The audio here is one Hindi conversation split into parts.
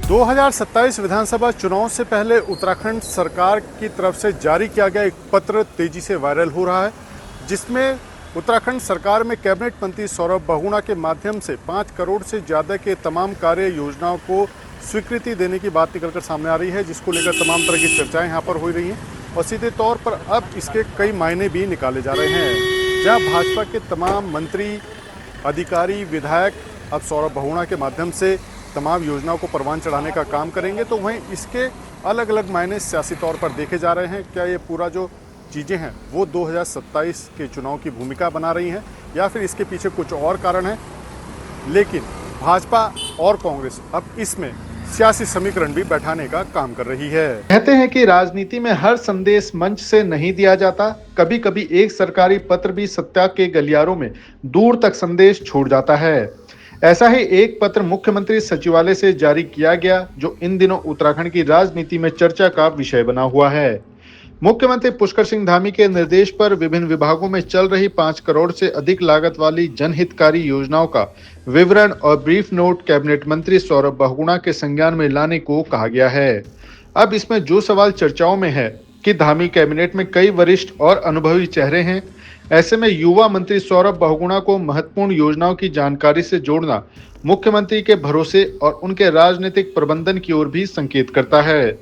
2027 विधानसभा चुनाव से पहले उत्तराखंड सरकार की तरफ से जारी किया गया एक पत्र तेजी से वायरल हो रहा है, जिसमें उत्तराखंड सरकार में कैबिनेट मंत्री सौरभ बहुगुणा के माध्यम से 5 करोड़ से ज़्यादा के तमाम कार्य योजनाओं को स्वीकृति देने की बात निकलकर सामने आ रही है, जिसको लेकर तमाम तरह की चर्चाएं यहाँ पर हो रही हैं और सीधे तौर पर अब इसके कई मायने भी निकाले जा रहे हैं। जहाँ भाजपा के तमाम मंत्री, अधिकारी, विधायक अब सौरभ बहुगुणा के माध्यम से तमाम योजनाओं को परवान चढ़ाने का काम करेंगे, तो वहीं इसके अलग अलग मायने सियासी तौर पर देखे जा रहे हैं। क्या ये पूरा जो चीज़ें हैं वो 2027 के चुनाव की भूमिका बना रही हैं या फिर इसके पीछे कुछ और कारण है? लेकिन भाजपा और कांग्रेस अब इसमें सियासी समीकरण भी बैठाने का काम कर रही है। कहते हैं कि राजनीति में हर संदेश मंच से नहीं दिया जाता, कभी कभी एक सरकारी पत्र भी सत्ता के गलियारों में दूर तक संदेश छोड़ जाता है। ऐसा ही एक पत्र मुख्यमंत्री सचिवालय से जारी किया गया, जो इन दिनों उत्तराखंड की राजनीति में चर्चा का विषय बना हुआ है। मुख्यमंत्री पुष्कर सिंह धामी के निर्देश पर विभिन्न विभागों में चल रही 5 करोड़ से अधिक लागत वाली जनहितकारी योजनाओं का विवरण और ब्रीफ नोट कैबिनेट मंत्री सौरभ बहुगुणा के संज्ञान में लाने को कहा गया है। अब इसमें जो सवाल चर्चाओं में है कि धामी कैबिनेट में कई वरिष्ठ और अनुभवी चेहरे हैं, ऐसे में युवा मंत्री सौरभ बहुगुणा को महत्वपूर्ण योजनाओं की जानकारी से जोड़ना मुख्यमंत्री के भरोसे और उनके राजनीतिक प्रबंधन की ओर भी संकेत करता है।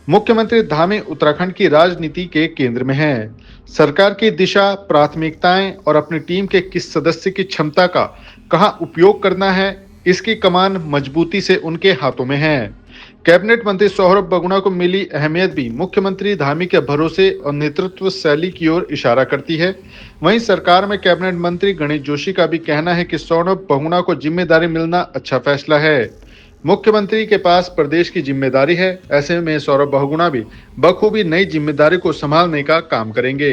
मुख्यमंत्री धामी उत्तराखंड की राजनीति के केंद्र में हैं। सरकार की दिशा, प्राथमिकताएं और अपनी टीम के किस सदस्य की क्षमता का कहां उपयोग करना है, इसकी कमान मजबूती से उनके हाथों में है। कैबिनेट मंत्री सौरभ बहुगुणा को मिली अहमियत भी मुख्यमंत्री धामी के भरोसे और नेतृत्व शैली की ओर इशारा करती है। वहीं सरकार में कैबिनेट मंत्री गणेश जोशी का भी कहना है कि सौरभ बहुगुणा को जिम्मेदारी मिलना अच्छा फैसला है। मुख्यमंत्री के पास प्रदेश की जिम्मेदारी है, ऐसे में सौरभ बहुगुणा भी बखूबी नई जिम्मेदारी को संभालने का काम करेंगे।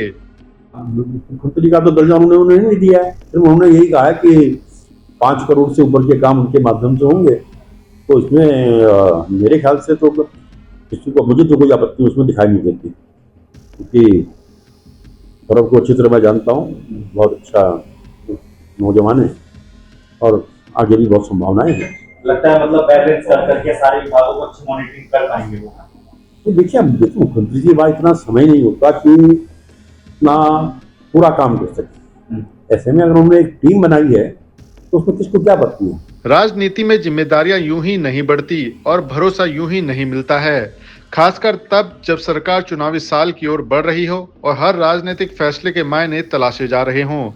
मुख्यमंत्री का तो दर्जा उन्होंने नहीं दिया है, सिर्फ उन्होंने यही कहा है कि 5 करोड़ से ऊपर के काम उनके माध्यम से होंगे। तो इसमें मेरे ख्याल से तो किसी को, मुझे तो कोई आपत्ति उसमें दिखाई नहीं देती, क्योंकि सौरभ को अच्छी तरह मैं जानता हूँ, बहुत अच्छा नौजवान है और आगे भी बहुत संभावनाएं हैं। लगता है मतलब बैलेंस करके सारे विभागों को अच्छी मॉनिटरिंग कर पाएंगे वो। तो देखिए, मुख्यमंत्री जी के पास इतना समय नहीं होता कि इतना पूरा काम कर सके। ऐसे में अगर उन्होंने एक टीम बनाई है तो उसमें किसको क्या आपत्ति है? राजनीति में जिम्मेदारियां यूं ही नहीं बढ़ती और भरोसा यूं ही नहीं मिलता है, खासकर तब जब सरकार चुनावी साल की ओर बढ़ रही हो और हर राजनीतिक फैसले के मायने तलाशे जा रहे हों।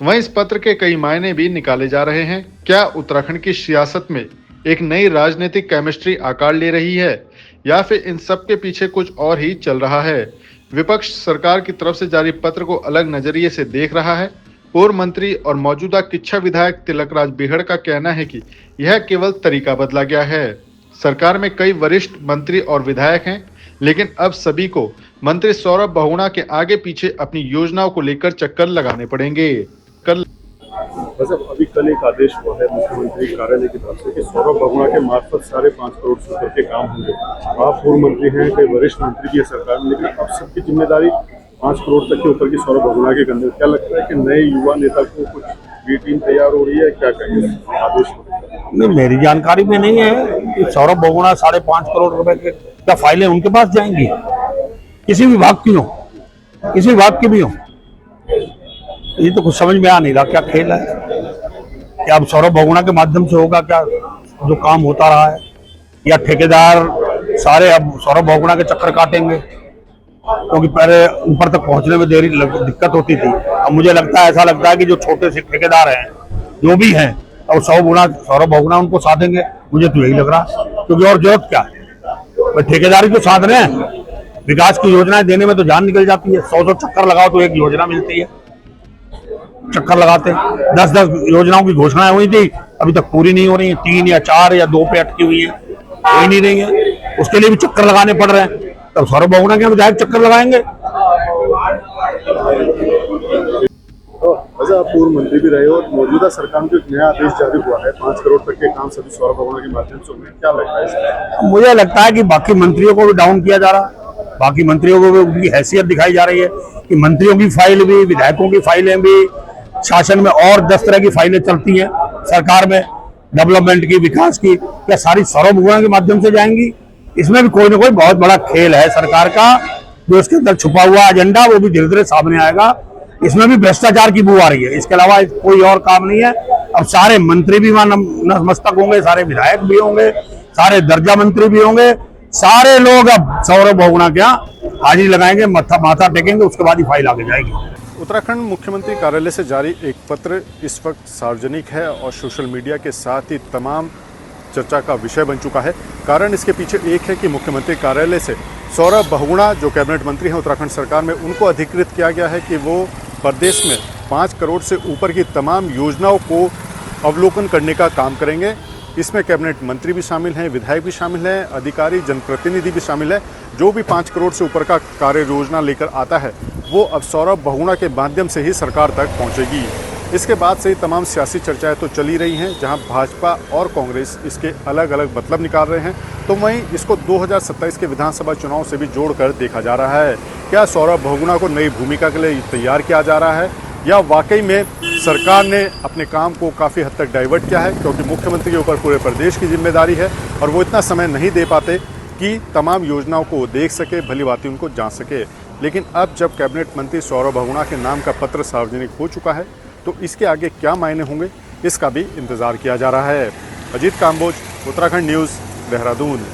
वहीं इस पत्र के कई मायने भी निकाले जा रहे हैं। क्या उत्तराखंड की सियासत में एक नई राजनीतिक केमिस्ट्री आकार ले रही है या फिर इन सब के पीछे कुछ और ही चल रहा है? विपक्ष सरकार की तरफ से जारी पत्र को अलग नजरिए से देख रहा है। पूर्व मंत्री और मौजूदा किच्छा विधायक तिलकराज बेहड़ का कहना है कि यह केवल तरीका बदला गया है। सरकार में कई वरिष्ठ मंत्री और विधायक हैं, लेकिन अब सभी को मंत्री सौरभ बहुगुणा के आगे पीछे अपनी योजनाओं को लेकर चक्कर लगाने पड़ेंगे। अभी कल एक आदेश हुआ है मुख्यमंत्री कार्यालय की तरफ से कि सौरभ बहुगुणा के मार्फत 5.5 करोड़ से ऊपर के काम होंगे। आप पूर्व मंत्री हैं, कई वरिष्ठ मंत्री भी है सरकार में, लेकिन अब सबकी जिम्मेदारी 5 करोड़ तक के ऊपर की सौरभ बहुगुणा के कंधे। क्या लगता है कि नए युवा नेता को कुछ बी टीम तैयार हो रही है? क्या कहेंगे आदेश? नहीं, मेरी जानकारी में नहीं है कि सौरभ बहुगुणा 5.5 करोड़ रुपए के क्या फाइलें उनके पास जाएंगी। किसी विभाग की हो, किसी विभाग की भी हो, ये तो कुछ समझ में आ नहीं रहा क्या खेल है। क्या अब सौरभ बहुगुणा के माध्यम से होगा क्या जो काम होता रहा है, या ठेकेदार सारे अब सौरभ बहुगुणा के चक्कर काटेंगे? क्योंकि पहले ऊपर तक पहुंचने में देरी दिक्कत होती थी। अब मुझे लगता है, ऐसा लगता है कि जो छोटे से ठेकेदार हैं, जो भी हैं, और सौरभ बहुगुणा उनको साधेंगे। मुझे तो यही लग रहा है, क्योंकि और जरूरत क्या है? ठेकेदारी तो साध रहे हैं, विकास की योजनाएं देने में तो जान निकल जाती है। 100 चक्कर लगाओ तो एक योजना मिलती है। चक्कर लगाते 10 योजनाओं की घोषणाएं हुई थी, अभी तक पूरी नहीं हो रही है। 3 या 4 या 2 पे अटकी हुई है, हो ही नहीं रही है। उसके लिए भी चक्कर लगाने पड़ रहे हैं। तब सौरभ बहुगुणा के विधायक चक्कर लगाएंगे। आप पूर्व मंत्री भी रहे हो, मौजूदा सरकार में जो एक नया आदेश जारी हुआ है 5 करोड़ तक के काम सभी सौरभ बहुगुणा के माध्यम से होंगे, क्या लगता है? मुझे लगता है कि बाकी मंत्रियों को भी डाउन किया जा रहा है, बाकी मंत्रियों को भी उनकी हैसियत दिखाई जा रही है कि मंत्रियों की फाइल भी, विधायकों की फाइलें भी, शासन में और 10 तरह की फाइलें चलती हैं सरकार में, डेवलपमेंट की, विकास की, क्या सारी सौरभ बहुगुणा के माध्यम से जाएंगी? इसमें भी कोई ना कोई बहुत बड़ा खेल है सरकार का, जो इसके अंदर छुपा हुआ एजेंडा वो भी धीरे धीरे सामने आएगा। इसमें भी भ्रष्टाचार की बू आ रही है, इसके अलावा कोई और काम नहीं है। अब सारे मंत्री भी वहां नतमस्तक होंगे, सारे विधायक भी होंगे, सारे दर्जा मंत्री भी होंगे, सारे लोग अब सौरभ बहुगुणा के यहाँ हाजिरी लगाएंगे, माथा टेकेंगे, उसके बाद ही फाइल आगे जाएगी। उत्तराखंड मुख्यमंत्री कार्यालय से जारी एक पत्र इस वक्त सार्वजनिक है और सोशल मीडिया के साथ ही तमाम चर्चा का विषय बन चुका है। कारण इसके पीछे एक है कि मुख्यमंत्री कार्यालय से सौरभ बहुगुणा जो कैबिनेट मंत्री हैं उत्तराखंड सरकार में, उनको अधिकृत किया गया है कि वो प्रदेश में 5 करोड़ से ऊपर की तमाम योजनाओं को अवलोकन करने का काम करेंगे। इसमें कैबिनेट मंत्री भी शामिल हैं, विधायक भी शामिल हैं, अधिकारी जनप्रतिनिधि भी शामिल हैं। जो भी 5 करोड़ से ऊपर का कार्य योजना लेकर आता है वो अब सौरभ बहुगुणा के माध्यम से ही सरकार तक पहुंचेगी। इसके बाद से ही तमाम सियासी चर्चाएं तो चली रही हैं, जहां भाजपा और कांग्रेस इसके अलग अलग मतलब निकाल रहे हैं, तो वहीं इसको 2027 के विधानसभा चुनाव से भी जोड़कर देखा जा रहा है। क्या सौरभ बहुगुणा को नई भूमिका के लिए तैयार किया जा रहा है या वाकई में सरकार ने अपने काम को काफ़ी हद तक डाइवर्ट किया है, क्योंकि मुख्यमंत्री के ऊपर पूरे प्रदेश की जिम्मेदारी है और वो इतना समय नहीं दे पाते कि तमाम योजनाओं को देख सके, भली भांति उनको जान सके। लेकिन अब जब कैबिनेट मंत्री सौरभ बहुगुणा के नाम का पत्र सार्वजनिक हो चुका है तो इसके आगे क्या मायने होंगे, इसका भी इंतजार किया जा रहा है। अजीत काम्बोज, उत्तराखंड न्यूज़, देहरादून।